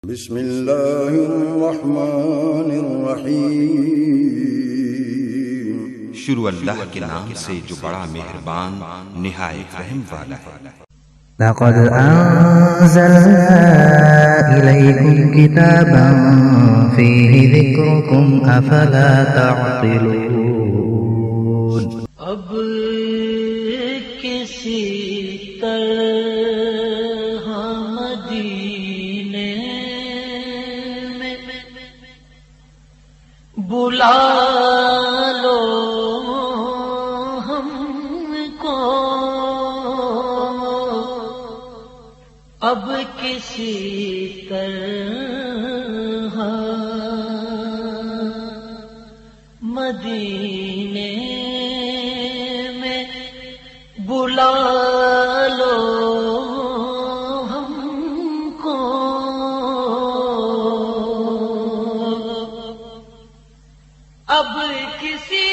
بسم اللہ الرحمن الرحیم۔ شروع اللہ کے نام سے جو بڑا مہربان نہایت رحم والا ہے۔ لقد أنزلنا إليكم كتابا فيه ذكركم أفلا تعقلون۔ اب کسی طرح مدینے میں بلا لو ہم کو، اب کسی طرح مدینے میں بلا لو ہم کو، اب کسی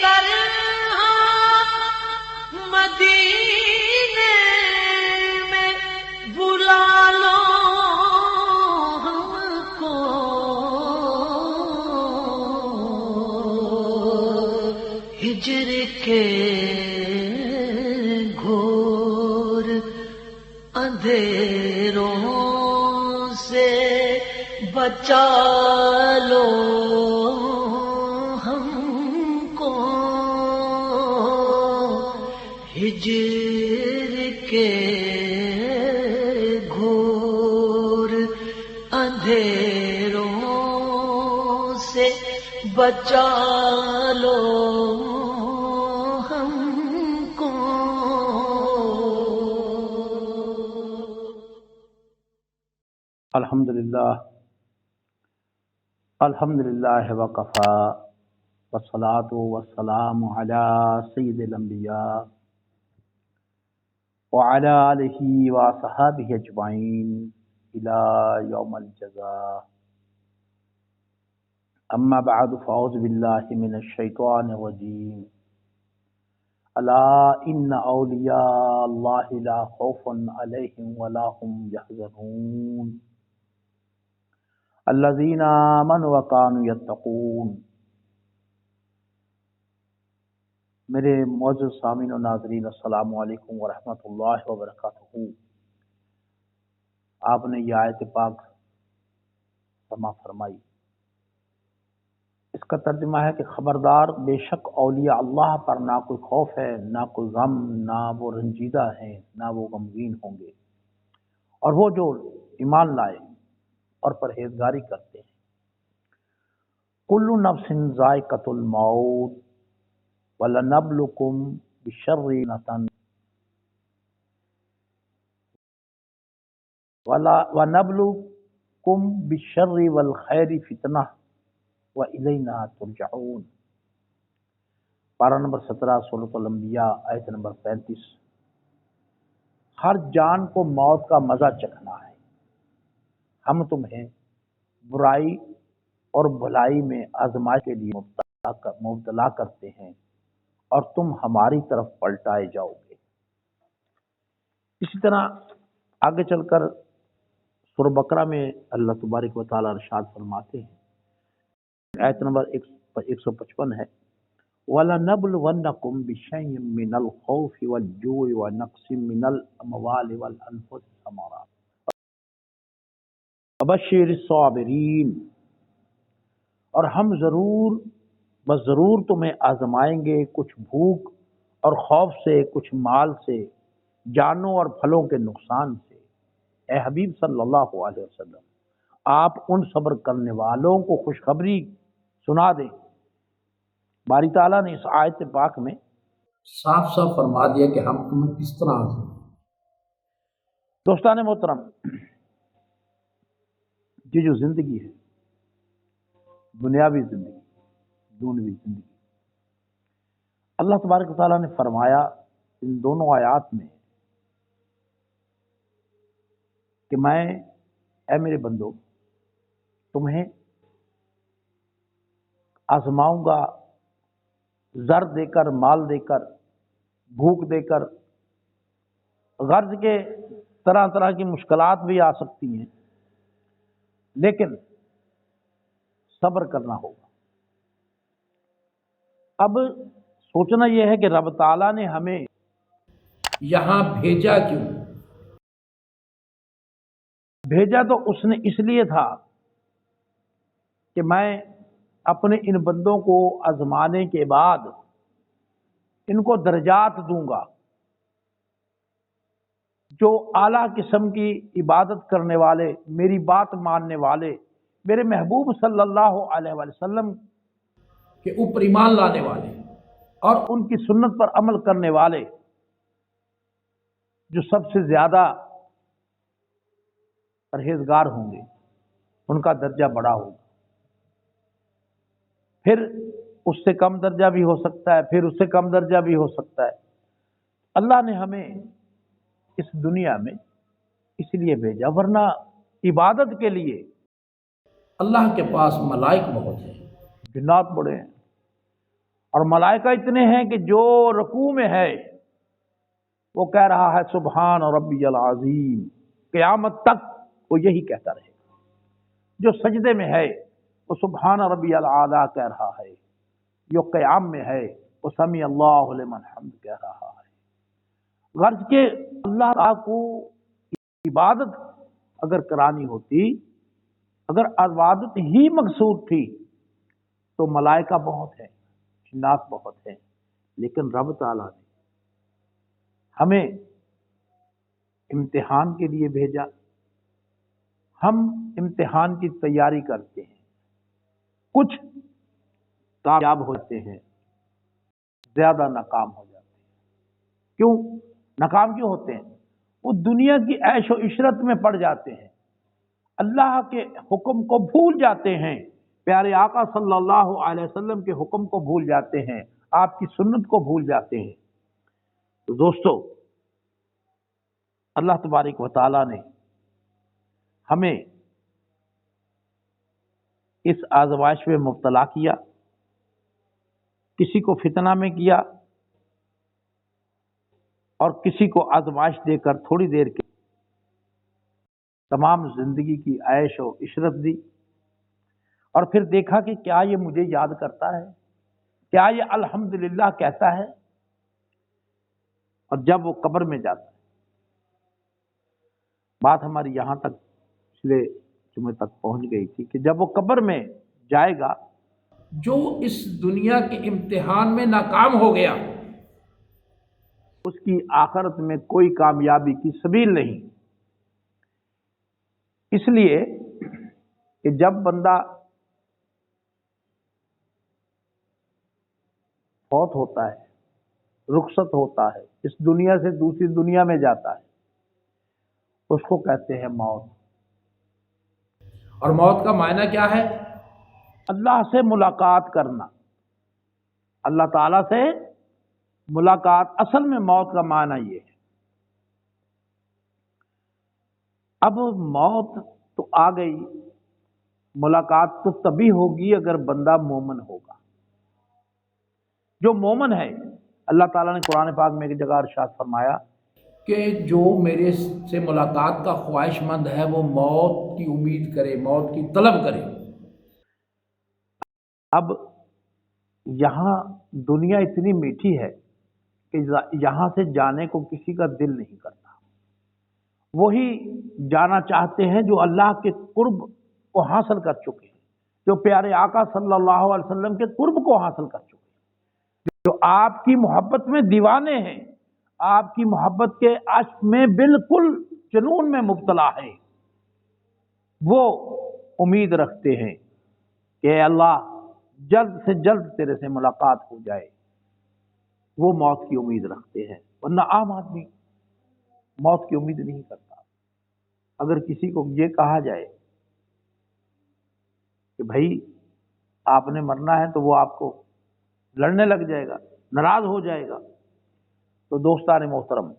طرح مدینے میں بلا لو ہم کو، ہجر کے گھور اندھیروں سے بچا لو ہم کو، ہجر کے گھور اندھیروں سے بچا لو ہم کو۔ الحمدللہ وقفا والصلاة والسلام علی سید الانبیاء وعلی آلہ وصحابہ اجمعین الی یوم الجزاء، اما بعد فاعوذ باللہ من الشیطان الرجیم۔ الا ان اولیاء اللہ لا خوف علیہم ولا هم یحزنون الذین آمنوا وکانوا یتقون۔ میرے معزز سامعین و ناظرین، السلام علیکم ورحمۃ اللہ وبرکاتہ۔ آپ نے یہ آیت پاک سما فرمائی، اس کا ترجمہ ہے کہ خبردار، بے شک اولیاء اللہ پر نہ کوئی خوف ہے، نہ کوئی غم، نہ وہ رنجیدہ ہیں، نہ وہ غمگین ہوں گے، اور وہ جو ایمان لائے اور پرہیزگاری کرتے ہیں۔ کل نفس ذائقۃ الموت وَلَنَبْلُكُمْ بِالشَّرِّ وَنَبْلُكُمْ بِالشَّرِّ وَالْخَيْرِ فِتْنَةً وَإِلَيْنَا تُرْجَعُونَ۔ پارہ نمبر 17 سورۃ الانبیاء، آیت نمبر 35۔ ہر جان کو موت کا مزہ چکھنا ہے، ہم تمہیں برائی اور بھلائی میں آزمائش کے لیے مبتلا کرتے ہیں اور تم ہماری طرف پلٹائے جاؤ گے۔ اسی طرح آگے چل کر سورہ بقرہ میں اللہ تبارک و تعالیٰ ارشاد فرماتے ہیں، آیت نمبر 155 ہے، وَلَنَبْلُوَنَّكُمْ بِشَيْءٍ مِّنَ الْخَوْفِ وَالْجُوعِ وَنَقْصٍ مِّنَ الْأَمْوَالِ وَالْأَنفُسِ وَالثَّمَرَاتِ وَبَشِّرِ الصَّابِرِينَ۔ اور ہم ضرور تمہیں آزمائیں گے، کچھ بھوک اور خوف سے، کچھ مال سے، جانوں اور پھلوں کے نقصان سے۔ اے حبیب صلی اللہ علیہ وسلم، آپ ان صبر کرنے والوں کو خوشخبری سنا دیں۔ باری تعالیٰ نے اس آیت پاک میں صاف صاف فرما دیا کہ ہم تمہیں کس طرح آزمائیں۔ دوستان محترم، یہ جو زندگی ہے، دنیاوی زندگی، دنیوی زندگی، اللہ تبارک و تعالیٰ نے فرمایا ان دونوں آیات میں کہ میں، اے میرے بندو، تمہیں آزماؤں گا، زر دے کر، مال دے کر، بھوک دے کر، غرض کے طرح طرح کی مشکلات بھی آ سکتی ہیں، لیکن صبر کرنا ہوگا۔ اب سوچنا یہ ہے کہ رب تعالیٰ نے ہمیں یہاں بھیجا کیوں؟ بھیجا تو اس نے اس لیے تھا کہ میں اپنے ان بندوں کو آزمانے کے بعد ان کو درجات دوں گا۔ جو اعلیٰ قسم کی عبادت کرنے والے، میری بات ماننے والے، میرے محبوب صلی اللہ علیہ وآلہ وسلم کہ اوپر ایمان لانے والے اور ان کی سنت پر عمل کرنے والے، جو سب سے زیادہ پرہیزگار ہوں گے، ان کا درجہ بڑا ہوگا۔ پھر اس سے کم درجہ بھی ہو سکتا ہے، پھر اس سے کم درجہ بھی ہو سکتا ہے۔ اللہ نے ہمیں اس دنیا میں اس لیے بھیجا، ورنہ عبادت کے لیے اللہ کے پاس ملائک بہت ہیں، جنات بڑے ہیں، اور ملائکہ اتنے ہیں کہ جو رکوع میں ہے وہ کہہ رہا ہے سبحان ربی العظیم، قیامت تک وہ یہی کہتا رہے گا۔ جو سجدے میں ہے وہ سبحان ربی العالی کہہ رہا ہے، جو قیام میں ہے وہ سمیع اللہ لمن حمد کہہ رہا ہے۔ غرض کہ اللہ تعالیٰ کو عبادت اگر کرانی ہوتی، اگر عبادت ہی مقصود تھی تو ملائکہ بہت ہیں، جنات بہت ہیں، لیکن رب تعالیٰ نے ہمیں امتحان کے لیے بھیجا۔ ہم امتحان کی تیاری کرتے ہیں، کچھ کامیاب ہوتے ہیں، زیادہ ناکام ہو جاتے ہیں۔ کیوں ناکام کیوں ہوتے ہیں؟ وہ دنیا کی عیش و عشرت میں پڑ جاتے ہیں، اللہ کے حکم کو بھول جاتے ہیں، پیارے آقا صلی اللہ علیہ وسلم کے حکم کو بھول جاتے ہیں، آپ کی سنت کو بھول جاتے ہیں۔ تو دوستو، اللہ تبارک و تعالیٰ نے ہمیں اس آزمائش میں مبتلا کیا، کسی کو فتنہ میں کیا اور کسی کو آزمائش دے کر تھوڑی دیر کے تمام زندگی کی عیش و عشرت دی، اور پھر دیکھا کہ کیا یہ مجھے یاد کرتا ہے، کیا یہ الحمدللہ کہتا ہے۔ اور جب وہ قبر میں جاتا ہے، بات ہماری یہاں تک پچھلے جمعے تک پہنچ گئی تھی کہ جب وہ قبر میں جائے گا، جو اس دنیا کے امتحان میں ناکام ہو گیا، اس کی آخرت میں کوئی کامیابی کی سبیل نہیں۔ اس لیے کہ جب بندہ فوت ہوتا ہے، رخصت ہوتا ہے، اس دنیا سے دوسری دنیا میں جاتا ہے، اس کو کہتے ہیں موت۔ اور موت کا معنی کیا ہے؟ اللہ سے ملاقات کرنا، اللہ تعالیٰ سے ملاقات۔ اصل میں موت کا معنی یہ ہے۔ اب موت تو آ گئی، ملاقات تو تبھی ہوگی اگر بندہ مومن ہوگا۔ جو مومن ہے، اللہ تعالیٰ نے قرآن پاک میں ایک جگہ ارشاد فرمایا کہ جو میرے سے ملاقات کا خواہش مند ہے وہ موت کی امید کرے، موت کی طلب کرے۔ اب یہاں دنیا اتنی میٹھی ہے کہ یہاں سے جانے کو کسی کا دل نہیں کرتا۔ وہی جانا چاہتے ہیں جو اللہ کے قرب کو حاصل کر چکے ہیں، جو پیارے آقا صلی اللہ علیہ وسلم کے قرب کو حاصل کر چکے ہیں، جو آپ کی محبت میں دیوانے ہیں، آپ کی محبت کے عشق میں بالکل جنون میں مبتلا ہیں۔ وہ امید رکھتے ہیں کہ اے اللہ جلد سے جلد تیرے سے ملاقات ہو جائے، وہ موت کی امید رکھتے ہیں۔ ورنہ عام آدمی موت کی امید نہیں کرتا۔ اگر کسی کو یہ کہا جائے کہ بھائی آپ نے مرنا ہے، تو وہ آپ کو لڑنے لگ جائے گا، ناراض ہو جائے گا۔ تو دوستان محترم،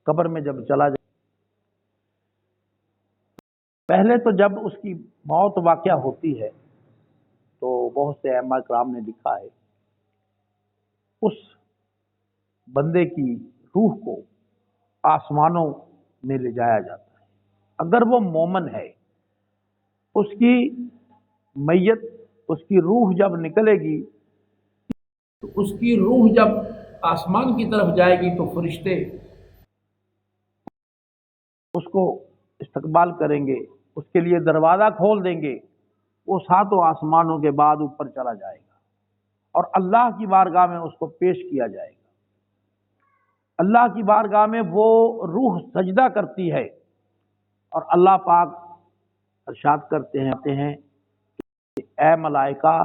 قبر میں جب چلا جائے، پہلے تو جب اس کی موت واقعہ ہوتی ہے تو بہت سے ائمہ کرام نے لکھا ہے اس بندے کی روح کو آسمانوں میں لے جایا جاتا ہے۔ اگر وہ مومن ہے، اس کی میت، اس کی روح جب نکلے گی تو اس کی روح جب آسمان کی طرف جائے گی تو فرشتے اس کو استقبال کریں گے، اس کے لیے دروازہ کھول دیں گے، وہ ساتوں آسمانوں کے بعد اوپر چلا جائے گا اور اللہ کی بارگاہ میں اس کو پیش کیا جائے گا۔ اللہ کی بارگاہ میں وہ روح سجدہ کرتی ہے اور اللہ پاک ارشاد کرتے ہیں کہ اے ملائکہ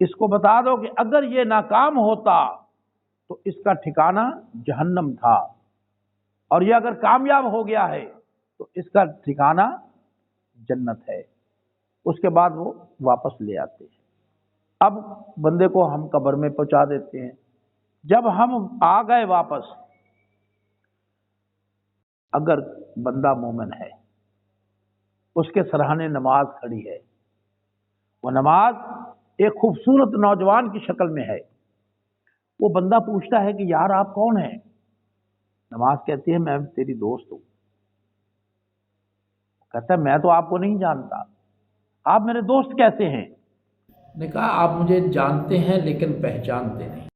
اس کو بتا دو کہ اگر یہ ناکام ہوتا تو اس کا ٹھکانہ جہنم تھا، اور یہ اگر کامیاب ہو گیا ہے تو اس کا ٹھکانہ جنت ہے۔ اس کے بعد وہ واپس لے آتے ہیں۔ اب بندے کو ہم قبر میں پہنچا دیتے ہیں۔ جب ہم آ گئے واپس، اگر بندہ مومن ہے، اس کے سرہانے نماز کھڑی ہے، وہ نماز ایک خوبصورت نوجوان کی شکل میں ہے، وہ بندہ پوچھتا ہے کہ یار آپ کون ہیں؟ نماز کہتی ہے میں تیری دوست ہوں۔ کہتا ہے میں تو آپ کو نہیں جانتا، آپ میرے دوست کیسے ہیں؟ نے کہا آپ مجھے جانتے ہیں لیکن پہچانتے نہیں۔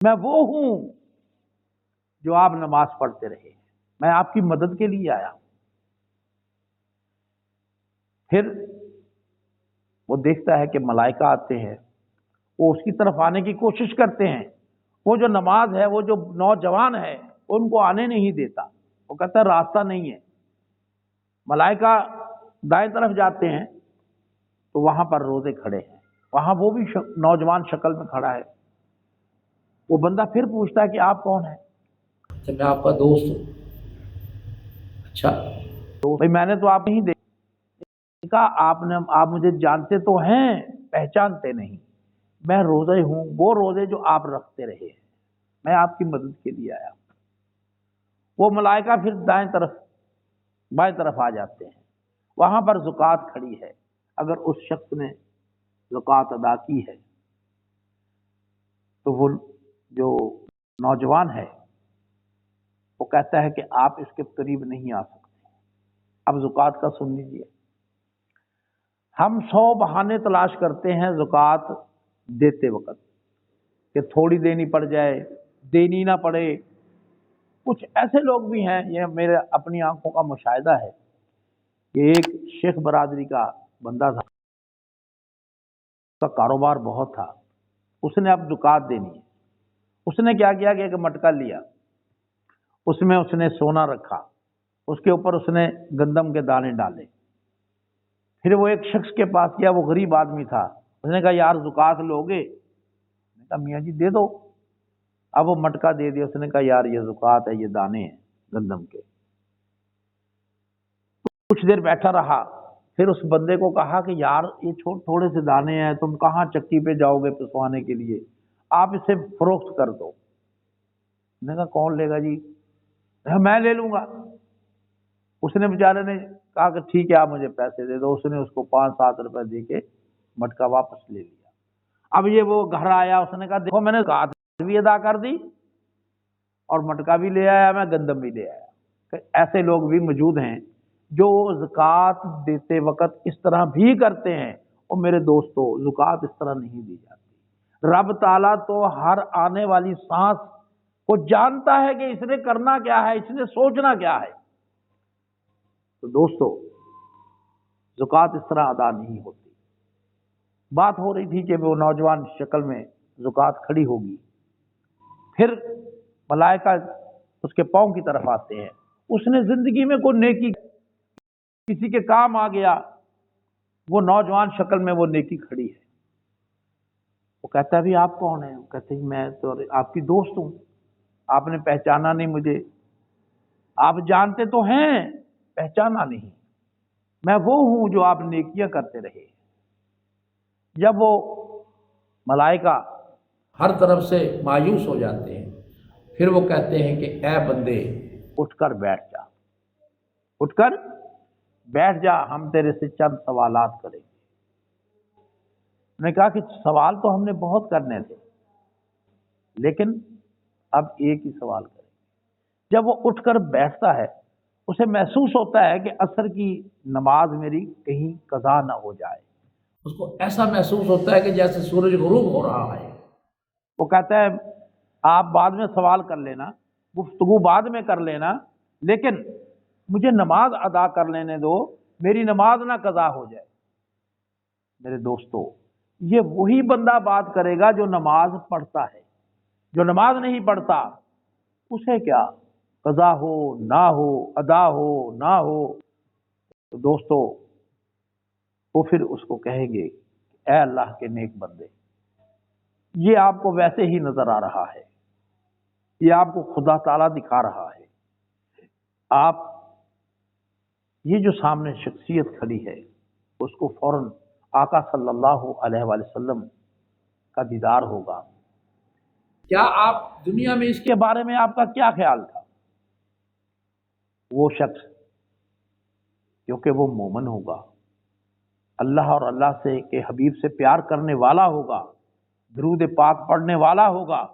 میں وہ ہوں جو آپ نماز پڑھتے رہے، میں آپ کی مدد کے لیے آیا۔ پھر وہ دیکھتا ہے کہ ملائکہ آتے ہیں، وہ اس کی طرف آنے کی کوشش کرتے ہیں، وہ جو نماز ہے، وہ جو نوجوان ہے ان کو آنے نہیں دیتا، وہ کہتا ہے راستہ نہیں ہے۔ ملائکہ دائیں طرف جاتے ہیں تو وہاں پر روزے کھڑے ہیں، وہاں وہ بھی نوجوان شکل میں کھڑا ہے۔ وہ بندہ پھر پوچھتا ہے کہ آپ کون ہیں؟ اچھا میں آپ کا دوست ہوں۔ اچھا تو بھائی میں نے تو آپ نہیں دیکھا، آپ مجھے جانتے تو ہیں پہچانتے نہیں، میں روزے ہوں، وہ روزے جو آپ رکھتے رہے ہیں، میں آپ کی مدد کے لیے آیا۔ وہ ملائکہ پھر بائیں طرف آ جاتے ہیں، وہاں پر زکوٰۃ کھڑی ہے۔ اگر اس شخص نے زکوٰۃ ادا کی ہے تو وہ جو نوجوان ہے وہ کہتا ہے کہ آپ اس کے قریب نہیں آ سکتے۔ اب زکوٰۃ کا سن لیجیے۔ ہم 100 بہانے تلاش کرتے ہیں زکوٰۃ دیتے وقت کہ تھوڑی دینی پڑ جائے، دینی نہ پڑے۔ کچھ ایسے لوگ بھی ہیں، یہ میرے اپنی آنکھوں کا مشاہدہ ہے کہ ایک شیخ برادری کا بندہ تھا، اس کا کاروبار بہت تھا، اس نے اب زکوٰۃ دینی ہے۔ اس نے کیا کیا کہ ایک مٹکا لیا، اس میں اس نے سونا رکھا، اس کے اوپر اس نے گندم کے دانے ڈالے۔ پھر وہ ایک شخص کے پاس گیا، وہ غریب آدمی تھا، اس نے کہا یار زکوٰۃ لوگے؟ اس نے کہا میاں جی دے دو۔ اب وہ مٹکا دے دیا، اس نے کہا یار یہ زکوٰۃ ہے، یہ دانے ہیں گندم کے۔ کچھ دیر بیٹھا رہا، پھر اس بندے کو کہا کہ یار یہ تھوڑے سے دانے ہیں، تم کہاں چکی پہ جاؤ گے پسوانے کے لیے، آپ اسے فروخت کر دو۔ میں نے کہا کون لے گا جی؟ میں لے لوں گا۔ اس نے بیچارے نے کہا کہ ٹھیک ہے آپ مجھے پیسے دے دو۔ اس نے اس کو 5-7 روپے دے کے مٹکا واپس لے لیا۔ اب یہ وہ گھر آیا، اس نے کہا دیکھو میں نے زکوٰۃ بھی ادا کر دی اور مٹکا بھی لے آیا، میں گندم بھی لے آیا۔ کہ ایسے لوگ بھی موجود ہیں جو زکوٰۃ دیتے وقت اس طرح بھی کرتے ہیں۔ اور میرے دوستو زکوٰۃ اس طرح نہیں دی جاتی۔ رب تعالیٰ تو ہر آنے والی سانس کو جانتا ہے کہ اس نے کرنا کیا ہے، اس نے سوچنا کیا ہے۔ تو دوستو زکوٰۃ اس طرح ادا نہیں ہوتی۔ بات ہو رہی تھی کہ وہ نوجوان شکل میں زکوٰۃ کھڑی ہوگی، پھر ملائکہ اس کے پاؤں کی طرف آتے ہیں۔ اس نے زندگی میں کوئی نیکی کسی کے کام آ گیا، وہ نوجوان شکل میں وہ نیکی کھڑی ہے۔ وہ کہتا ہے بھی آپ کون ہیں؟ وہ کہتے ہیں میں تو آپ کی دوست ہوں، آپ نے پہچانا نہیں مجھے۔ آپ جانتے تو ہیں، پہچانا نہیں۔ میں وہ ہوں جو آپ نیکیاں کرتے رہے۔ جب وہ ملائکہ ہر طرف سے مایوس ہو جاتے ہیں، پھر وہ کہتے ہیں کہ اے بندے اٹھ کر بیٹھ جا، اٹھ کر بیٹھ جا، ہم تیرے سے چند سوالات کریں گے۔ میں نے کہا کہ سوال تو ہم نے بہت کرنے تھے، لیکن اب ایک ہی سوال کریں۔ جب وہ اٹھ کر بیٹھتا ہے اسے محسوس ہوتا ہے کہ عصر کی نماز میری کہیں قضا نہ ہو جائے، اس کو ایسا محسوس ہوتا ہے کہ جیسے سورج غروب ہو رہا ہے۔ وہ کہتا ہے آپ بعد میں سوال کر لینا، گفتگو بعد میں کر لینا، لیکن مجھے نماز ادا کر لینے دو، میری نماز نہ قضا ہو جائے۔ میرے دوستو، یہ وہی بندہ بات کرے گا جو نماز پڑھتا ہے۔ جو نماز نہیں پڑھتا اسے کیا قضا ہو نہ ہو، ادا ہو نہ ہو، تو دوستو وہ پھر اس کو کہیں گے اے اللہ کے نیک بندے، یہ آپ کو ویسے ہی نظر آ رہا ہے، یہ آپ کو خدا تعالیٰ دکھا رہا ہے، آپ یہ جو سامنے شخصیت کھڑی ہے اس کو فوراً آقا صلی اللہ علیہ وآلہ وسلم کا دیدار ہوگا۔ کیا آپ دنیا میں اس کے بارے میں آپ کا کیا خیال تھا؟ وہ شخص کیونکہ وہ مومن ہوگا، اللہ اور اللہ سے کے حبیب سے پیار کرنے والا ہوگا، درود پاک پڑھنے والا ہوگا،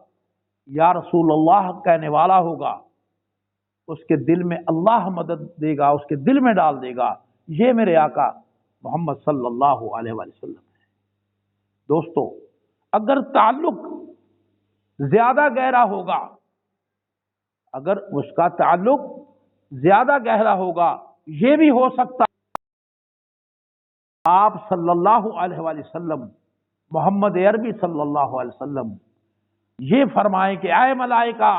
یا رسول اللہ کہنے والا ہوگا، اس کے دل میں اللہ مدد دے گا، اس کے دل میں ڈال دے گا یہ میرے آقا محمد صلی اللہ علیہ وآلہ وسلم ہے۔ دوستو، اگر تعلق زیادہ گہرا ہوگا، اگر اس کا تعلق زیادہ گہرا ہوگا، یہ بھی ہو سکتا آپ صلی اللہ علیہ وآلہ وسلم، محمد عربی صلی اللہ علیہ وسلم یہ فرمائیں کہ اے ملائکہ،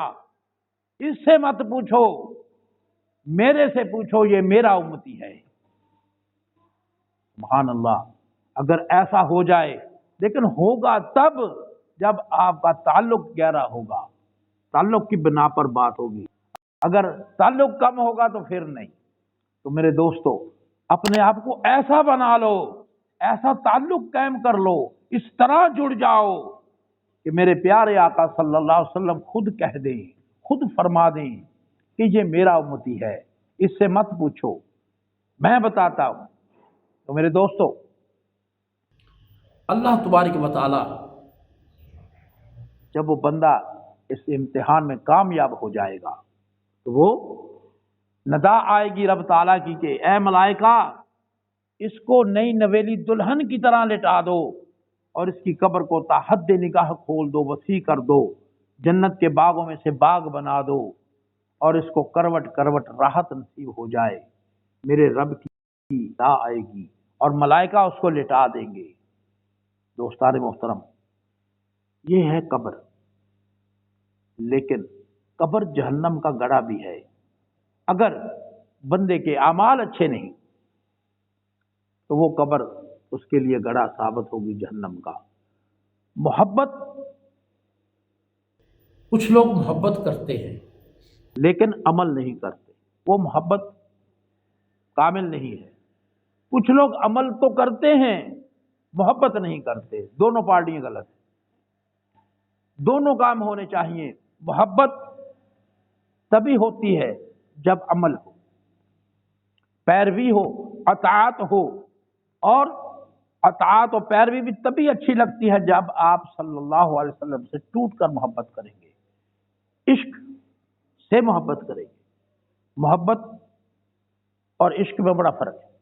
اس سے مت پوچھو، میرے سے پوچھو، یہ میرا امتی ہے۔ سبحان اللہ، اگر ایسا ہو جائے، لیکن ہوگا تب جب آپ کا تعلق گہرا ہوگا، تعلق کی بنا پر بات ہوگی۔ اگر تعلق کم ہوگا تو پھر نہیں۔ تو میرے دوستو، اپنے آپ کو ایسا بنا لو، ایسا تعلق قائم کر لو، اس طرح جڑ جاؤ کہ میرے پیارے آقا صلی اللہ علیہ وسلم خود کہہ دیں، خود فرما دیں کہ یہ میرا امتی ہے، اس سے مت پوچھو، میں بتاتا ہوں۔ تو میرے دوستو، اللہ تبارک و تعالی جب وہ بندہ اس امتحان میں کامیاب ہو جائے گا تو وہ ندا آئے گی رب تعالیٰ کی کہ اے ملائکہ، اس کو نئی نویلی دلہن کی طرح لٹا دو اور اس کی قبر کو تا حد نگاہ کھول دو، وسیع کر دو، جنت کے باغوں میں سے باغ بنا دو، اور اس کو کروٹ کروٹ راحت نصیب ہو جائے۔ میرے رب کی ندا آئے گی اور ملائکہ اس کو لٹا دیں گے۔ دوستان محترم، یہ ہے قبر، لیکن قبر جہنم کا گڑھا بھی ہے۔ اگر بندے کے اعمال اچھے نہیں تو وہ قبر اس کے لیے گڑھا ثابت ہوگی جہنم کا۔ محبت، کچھ لوگ محبت کرتے ہیں لیکن عمل نہیں کرتے، وہ محبت کامل نہیں ہے۔ کچھ لوگ عمل تو کرتے ہیں، محبت نہیں کرتے، دونوں پارٹیاں غلط ہیں۔ دونوں کام ہونے چاہیے۔ محبت تبھی ہوتی ہے جب عمل ہو، پیروی ہو، اطاعت ہو، اور اطاعت و پیروی بھی تبھی اچھی لگتی ہے جب آپ صلی اللہ علیہ وسلم سے ٹوٹ کر محبت کریں گے، عشق سے محبت کریں گے۔ محبت اور عشق میں بڑا فرق ہے۔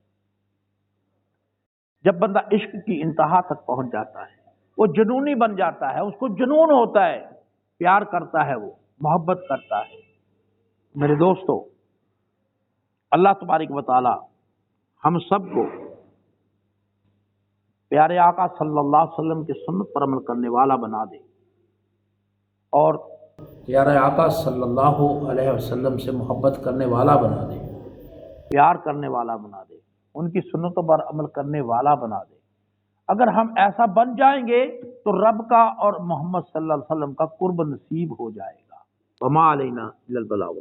جب بندہ عشق کی انتہا تک پہنچ جاتا ہے، وہ جنونی بن جاتا ہے، اس کو جنون ہوتا ہے، پیار کرتا ہے، وہ محبت کرتا ہے۔ میرے دوستو، اللہ تبارک و تعالی ہم سب کو پیارے آقا صلی اللہ علیہ وسلم کی سنت پر عمل کرنے والا بنا دے، اور پیارے آقا صلی اللہ علیہ وسلم سے محبت کرنے والا بنا دے، پیار کرنے والا بنا دے، ان کی سنتوں پر عمل کرنے والا بنا دے۔ اگر ہم ایسا بن جائیں گے تو رب کا اور محمد صلی اللہ علیہ وسلم کا قرب نصیب ہو جائے گا۔ وما علینا الا البلاغ۔